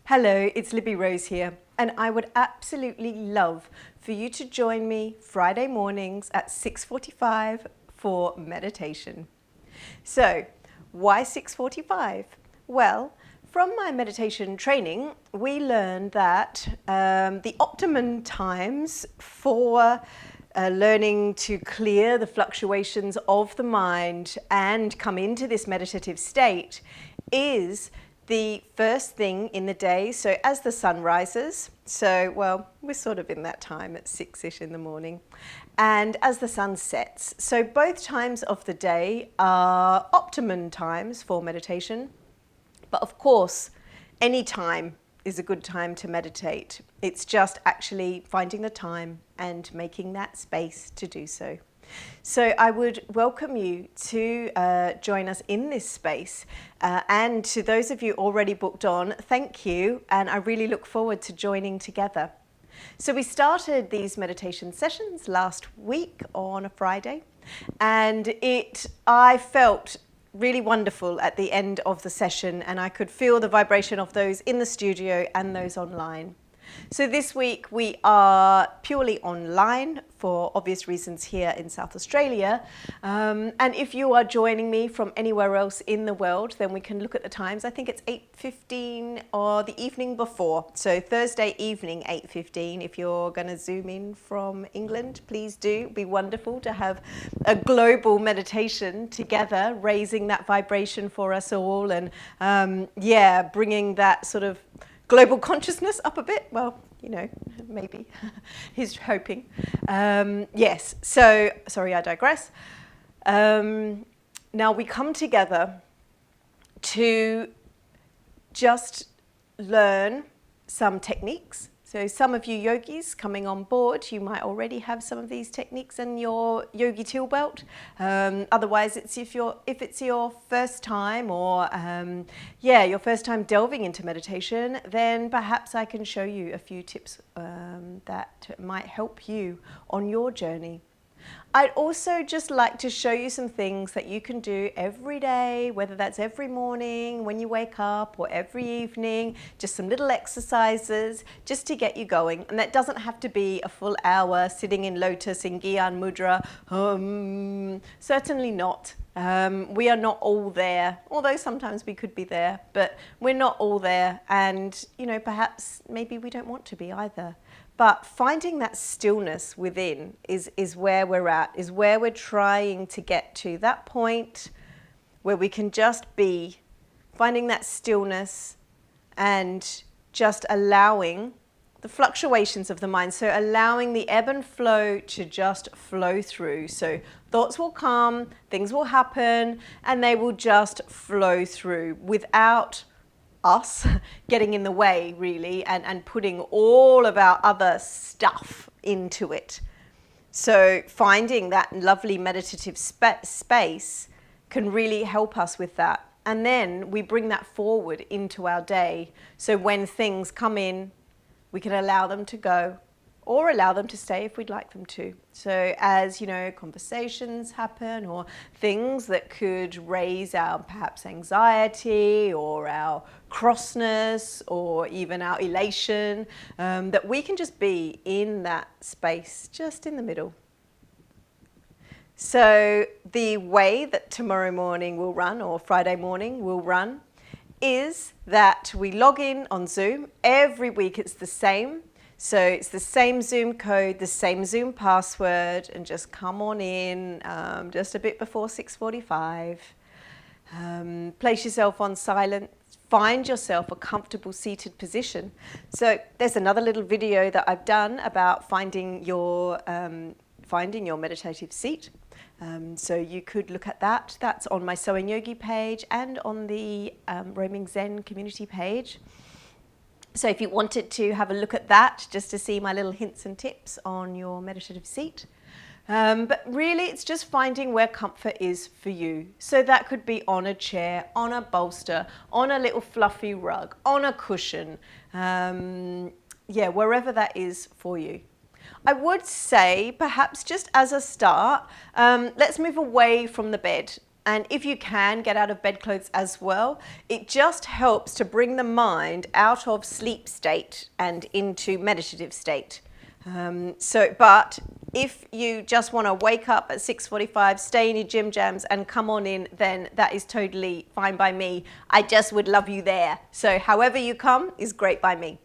Hello, it's Libby Rose here, and I would absolutely love for you to join me Friday mornings at 6:45 for meditation. So, why 6:45? Well, from my meditation training, we learned that the optimum times for learning to clear the fluctuations of the mind and come into this meditative state is the first thing in the day, so as the sun rises, well, we're sort of in that time at 6-ish in the morning, and as the sun sets. So both times of the day are optimum times for meditation, but of course, any time is a good time to meditate. It's just actually finding the time and making that space to do so. So I would welcome you to join us in this space, and to those of you already booked on, thank you, and I really look forward to joining together. So we started these meditation sessions last week on a Friday, and I felt really wonderful at the end of the session, and I could feel the vibration of those in the studio and those online. So this week we are purely online for obvious reasons here in South Australia, and if you are joining me from anywhere else in the world, then we can look at the times. I think it's 8:15 or the evening before, so Thursday evening 8:15. If you're going to zoom in from England, please do. It'd be wonderful to have a global meditation together, raising that vibration for us all, and bringing that sort of global consciousness up a bit. Well, maybe he's hoping. Yes, so sorry, I digress. Now we come together to just learn some techniques. So some of you yogis coming on board, you might already have some of these techniques in your yogi tool belt. Otherwise, if it's your first time or your first time delving into meditation, then perhaps I can show you a few tips that might help you on your journey. I'd also just like to show you some things that you can do every day, whether that's every morning when you wake up or every evening, just some little exercises just to get you going. And that doesn't have to be a full hour sitting in lotus in Gyan Mudra. Certainly not. We are not all there, although sometimes we could be there, but we're not all there. And, perhaps maybe we don't want to be either. But finding that stillness within is where we're at, is where we're trying to get to, that point where we can just be, finding that stillness and just allowing the fluctuations of the mind. So allowing the ebb and flow to just flow through. So thoughts will come, things will happen, and they will just flow through without us getting in the way, really, and putting all of our other stuff into it. So finding that lovely meditative space can really help us with that. And then we bring that forward into our day. So when things come in, we can allow them to go or allow them to stay if we'd like them to. So as, conversations happen or things that could raise our perhaps anxiety or our crossness or even our elation, that we can just be in that space, just in the middle. So the way that tomorrow morning will run, or Friday morning will run, is that we log in on Zoom. Every week it's the same. So it's the same Zoom code, the same Zoom password, and just come on in just a bit before 6:45. Place yourself on silent. Find yourself a comfortable seated position. So there's another little video that I've done about finding your meditative seat. So you could look at that. That's on my So and Yogi page and on the Roaming Zen community page. So if you wanted to have a look at that, just to see my little hints and tips on your meditative seat. But really, it's just finding where comfort is for you. So that could be on a chair, on a bolster, on a little fluffy rug, on a cushion. Wherever that is for you. I would say, perhaps just as a start, let's move away from the bed. And if you can, get out of bedclothes as well. It just helps to bring the mind out of sleep state and into meditative state. But if you just want to wake up at 6:45, stay in your gym jams and come on in, then that is totally fine by me. I just would love you there. So however you come is great by me.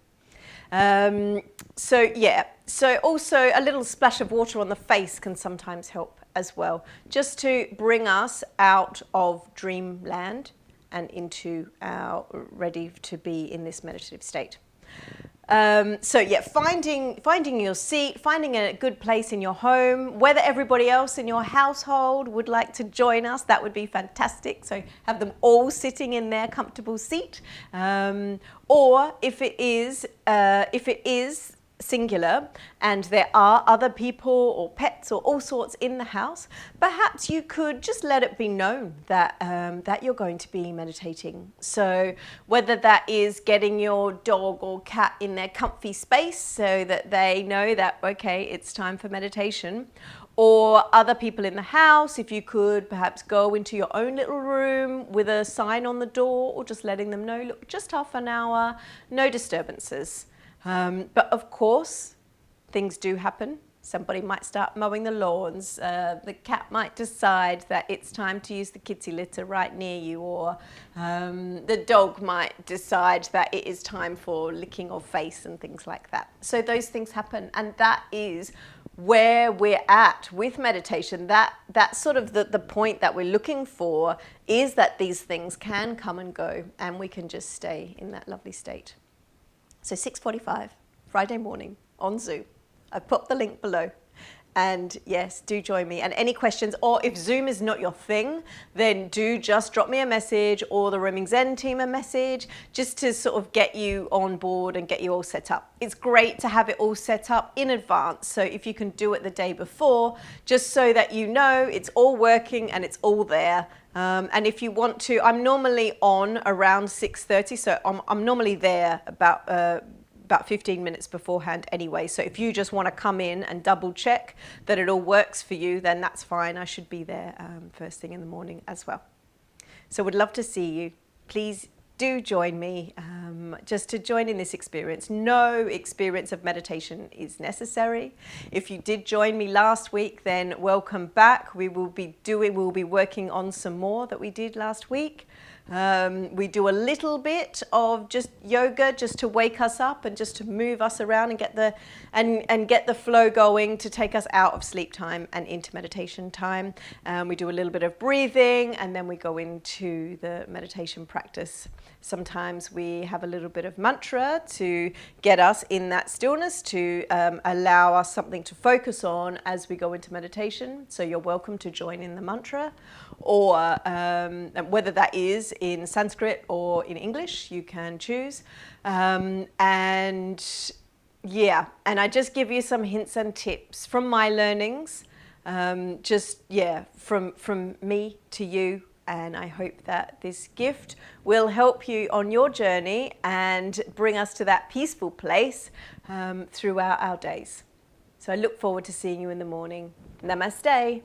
So also a little splash of water on the face can sometimes help as well, just to bring us out of dreamland and into our ready to be in this meditative state. Finding your seat, finding a good place in your home, whether everybody else in your household would like to join us, that would be fantastic. So have them all sitting in their comfortable seat. Or if it is singular and there are other people or pets or all sorts in the house, perhaps you could just let it be known that that you're going to be meditating. So whether that is getting your dog or cat in their comfy space so that they know that, okay, it's time for meditation, or other people in the house, if you could perhaps go into your own little room with a sign on the door, or just letting them know, look, just half an hour, no disturbances. But of course, things do happen. Somebody might start mowing the lawns. The cat might decide that it's time to use the kitty litter right near you, or the dog might decide that it is time for licking of face and things like that. So those things happen, and that is where we're at with meditation. That's sort of the point that we're looking for, is that these things can come and go, and we can just stay in that lovely state. So 6:45, Friday morning on Zoom. I've put the link below. And yes, do join me. And any questions, or if Zoom is not your thing, then do just drop me a message, or the Roaming Zen team a message, just to sort of get you on board and get you all set up. It's great to have it all set up in advance. So if you can do it the day before, just so that you know it's all working and it's all there. And if you want to, I'm normally on around 6:30, so I'm normally there about 15 minutes beforehand anyway. So if you just want to come in and double check that it all works for you, then that's fine. I should be there first thing in the morning as well. So would love to see you. Please do join me just to join in this experience. No experience of meditation is necessary. If you did join me last week, then welcome back. We'll be working on some more that we did last week. We do a little bit of just yoga, just to wake us up and just to move us around and get the flow going, to take us out of sleep time and into meditation time. We do a little bit of breathing, and then we go into the meditation practice. Sometimes we have a little bit of mantra to get us in that stillness, to allow us something to focus on as we go into meditation. So you're welcome to join in the mantra, or whether that is in Sanskrit or in English, you can choose. And I just give you some hints and tips from my learnings, from me to you. And I hope that this gift will help you on your journey and bring us to that peaceful place throughout our days. So I look forward to seeing you in the morning. Namaste.